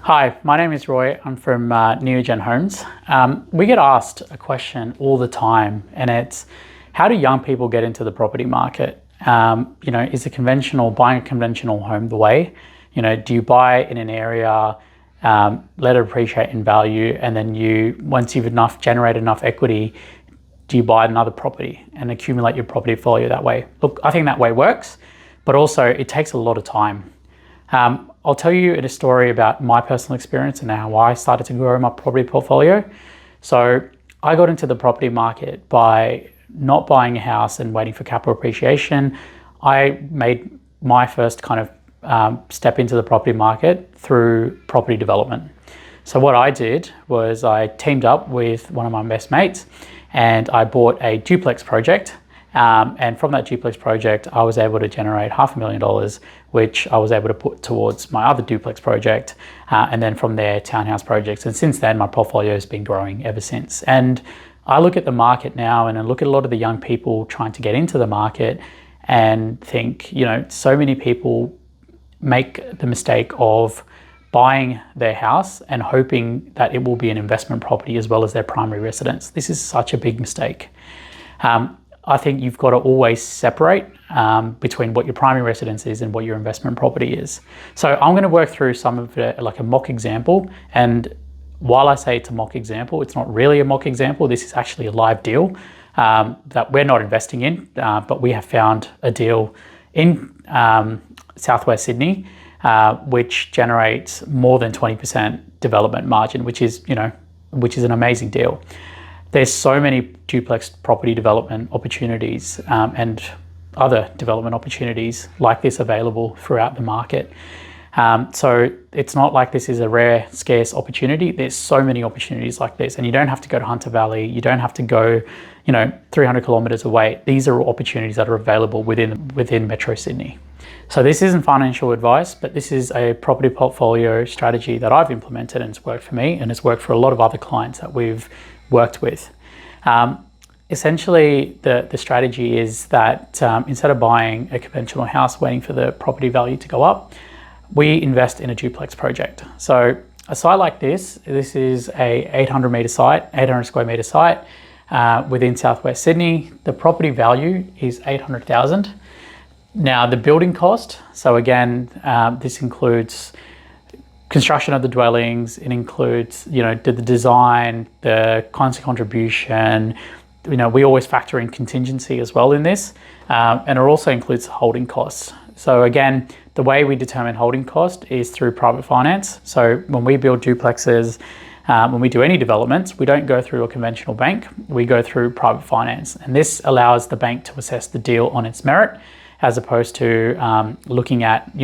Hi, my name is Roy. I'm from Neogen Homes. We get asked a question all the time, and it's how do young people get into the property market? Is buying a conventional home the way? Do you buy in an area, let it appreciate in value, and then once you've generated enough equity, do you buy another property and accumulate your property portfolio that way? Look, I think that way works, but also it takes a lot of time. I'll tell you a story about my personal experience and how I started to grow my property portfolio. So I got into the property market by not buying a house and waiting for capital appreciation. I made my first step into the property market through property development. So what I did was I teamed up with one of my best mates and I bought a duplex project. And from that duplex project, I was able to generate $500,000, which I was able to put towards my other duplex project. And then from there, townhouse projects. And since then, my portfolio has been growing ever since. And I look at the market now and I look at a lot of the young people trying to get into the market and think, so many people make the mistake of buying their house and hoping that it will be an investment property as well as their primary residence. This is such a big mistake. I think you've got to always separate between what your primary residence is and what your investment property is. So I'm going to work through some of it like a mock example. And while I say it's a mock example, it's not really a mock example. This is actually a live deal that we're not investing in, but we have found a deal in Southwest Sydney, which generates more than 20% development margin, which is an amazing deal. There's so many duplex property development opportunities and other development opportunities like this available throughout the market. So it's not like this is a rare, scarce opportunity. There's so many opportunities like this, and you don't have to go to Hunter Valley. You don't have to go, 300 kilometers away. These are opportunities that are available within Metro Sydney. So this isn't financial advice, but this is a property portfolio strategy that I've implemented and it's worked for me and it's worked for a lot of other clients that we've worked with. Essentially, the strategy is that instead of buying a conventional house waiting for the property value to go up, we invest in a duplex project. So a site like this is a 800 square meter site within Southwest Sydney. The property value is $800,000. Now the building cost, so again, this includes construction of the dwellings, it includes, the design, the constant contribution. We always factor in contingency as well in this, and it also includes holding costs. So again, the way we determine holding cost is through private finance. So when we build duplexes, when we do any developments, we don't go through a conventional bank, we go through private finance. And this allows the bank to assess the deal on its merit, as opposed to looking at,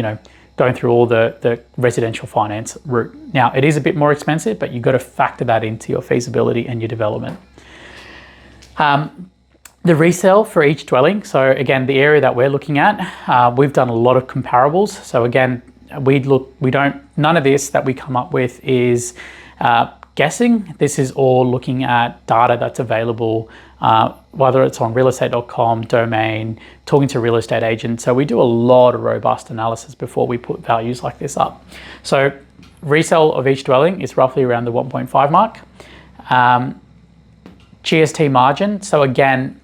going through all the residential finance route. Now, it is a bit more expensive, but you've got to factor that into your feasibility and your development. The resale for each dwelling. So again, the area that we're looking at, we've done a lot of comparables. So again, none of this that we come up with is guessing. This is all looking at data that's available, whether it's on realestate.com, Domain, talking to real estate agents. So we do a lot of robust analysis before we put values like this up. So resale of each dwelling is roughly around the 1.5 mark. GST margin. So again,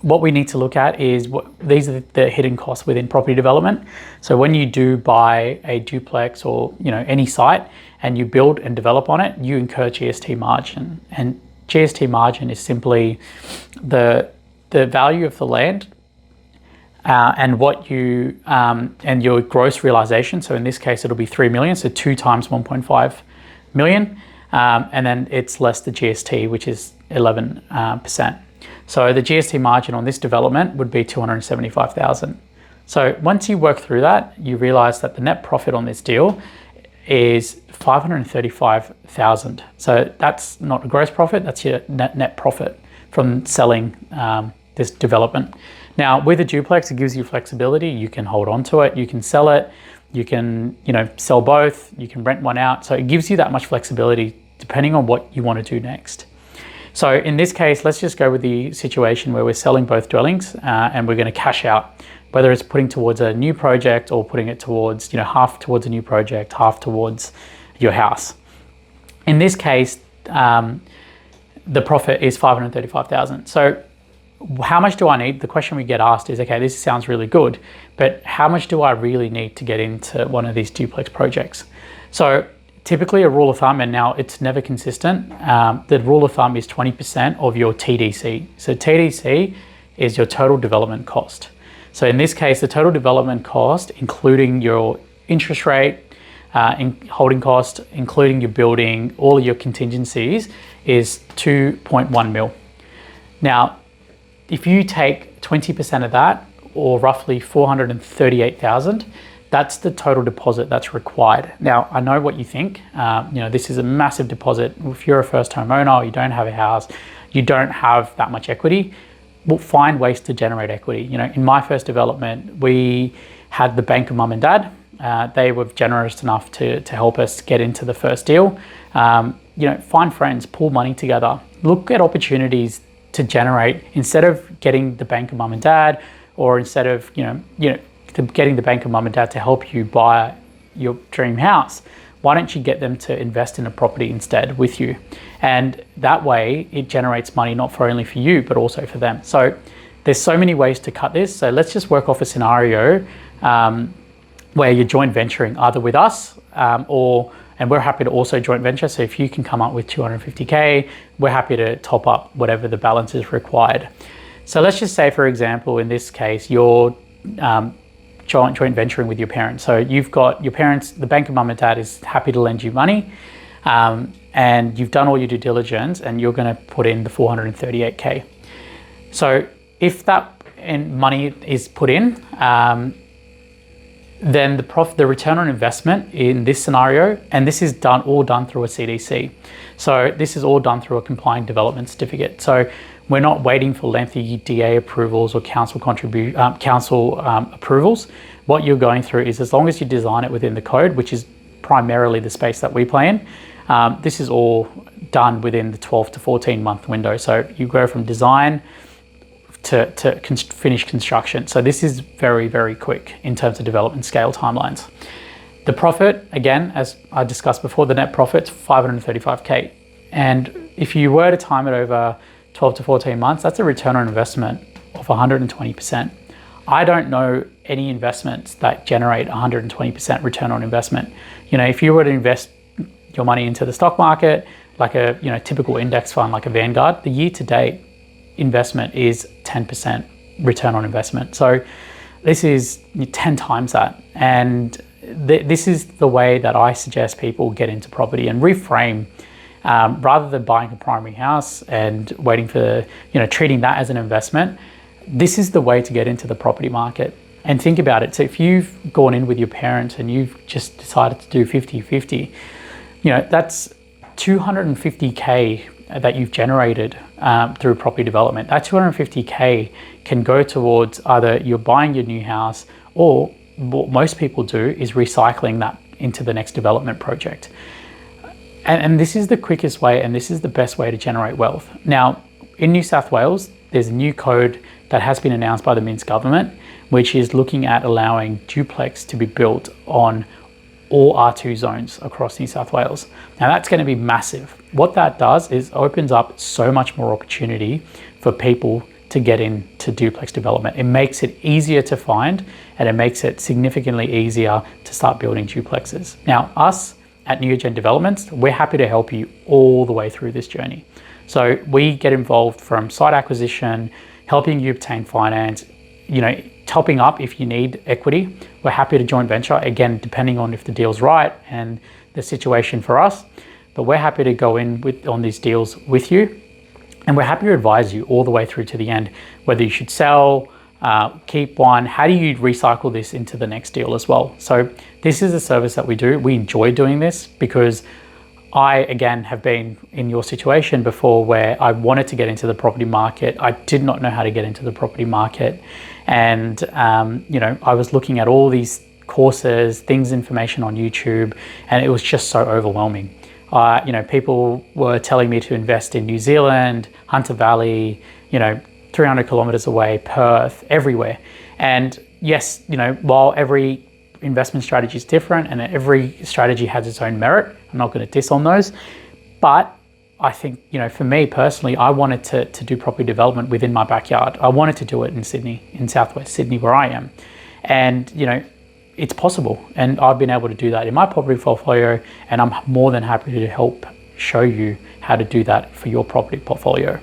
what we need to look at is these are the hidden costs within property development. So when you do buy a duplex or any site and you build and develop on it, you incur GST margin. And GST margin is simply the value of the land and what you and your gross realization. So in this case, it'll be 3 million, so 2 times 1.5 million, and then it's less the GST, which is 11%. So the GST margin on this development would be 275,000. So once you work through that, you realize that the net profit on this deal is 535,000. So that's not a gross profit, that's your net profit from selling this development. Now with a duplex, it gives you flexibility. You can hold on to it, you can sell it, you can sell both, you can rent one out. So it gives you that much flexibility depending on what you want to do next. So in this case, let's just go with the situation where we're selling both dwellings and we're going to cash out, whether it's putting towards a new project or putting it towards, half towards a new project, half towards, your house. In this case, the profit is 535,000. So how much do I need? The question we get asked is, okay, this sounds really good, but how much do I really need to get into one of these duplex projects? So typically a rule of thumb, and now it's never consistent, the rule of thumb is 20% of your TDC. So TDC is your total development cost. So in this case, the total development cost, including your interest rate, holding cost, including your building, all of your contingencies, is 2.1 mil. Now, if you take 20% of that, or roughly 438,000, that's the total deposit that's required. Now, I know what you think. This is a massive deposit. If you're a first home owner, you don't have a house, you don't have that much equity, we'll find ways to generate equity. In my first development, we had the bank of mum and dad. They were generous enough to help us get into the first deal. Find friends, pool money together, look at opportunities to generate, instead of getting the bank of mum and dad, or instead of getting the bank of mum and dad to help you buy your dream house, why don't you get them to invest in a property instead with you? And that way it generates money, not for only for you, but also for them. So there's so many ways to cut this. So let's just work off a scenario where you're joint venturing either with us and we're happy to also joint venture. So if you can come up with 250K, we're happy to top up whatever the balance is required. So let's just say, for example, in this case, you're joint venturing with your parents. So you've got your parents, the bank of mum and dad is happy to lend you money, and you've done all your due diligence and you're gonna put in the 438K. So if that money is put in, then the return on investment in this scenario, and this is all done through a CDC. So this is all done through a compliant development certificate. So we're not waiting for lengthy DA approvals or council approvals. What you're going through is, as long as you design it within the code, which is primarily the space that we play in, this is all done within the 12 to 14 month window. So you go from design to finish construction. So this is very, very quick in terms of development scale timelines. The profit, again, as I discussed before, the net profit's 535K. And if you were to time it over 12 to 14 months, that's a return on investment of 120%. I don't know any investments that generate 120% return on investment. If you were to invest your money into the stock market, like a typical index fund, like a Vanguard, the year to date investment is 10% return on investment. So this is 10 times that. And this is the way that I suggest people get into property and reframe, rather than buying a primary house and waiting for, treating that as an investment. This is the way to get into the property market. And think about it. So if you've gone in with your parents and you've just decided to do 50-50, that's 250K that you've generated through property development. That 250K can go towards either you're buying your new house, or what most people do is recycling that into the next development project. And this is the quickest way, and this is the best way to generate wealth. Now, in New South Wales, there's a new code that has been announced by the Minsk government, which is looking at allowing duplex to be built on all R2 zones across New South Wales. Now that's going to be massive. What that does is opens up so much more opportunity for people to get into duplex development. It makes it easier to find, and it makes it significantly easier to start building duplexes. Now, us at Neogen Developments, we're happy to help you all the way through this journey. So we get involved from site acquisition, helping you obtain finance, topping up if you need equity. We're happy to joint venture, again, depending on if the deal's right and the situation for us. But we're happy to go in on these deals with you. And we're happy to advise you all the way through to the end, whether you should sell, keep one, how do you recycle this into the next deal as well. So this is a service that we do. We enjoy doing this because I, again, have been in your situation before where I wanted to get into the property market. I did not know how to get into the property market. And, I was looking at all these courses, information on YouTube, and it was just so overwhelming. People were telling me to invest in New Zealand, Hunter Valley, 300 kilometers away, Perth, everywhere. And yes, while every investment strategy is different and every strategy has its own merit. I'm not going to diss on those, but I think, for me personally, I wanted to do property development within my backyard. I wanted to do it in Sydney, in Southwest Sydney, where I am. And, it's possible. And I've been able to do that in my property portfolio, and I'm more than happy to help show you how to do that for your property portfolio.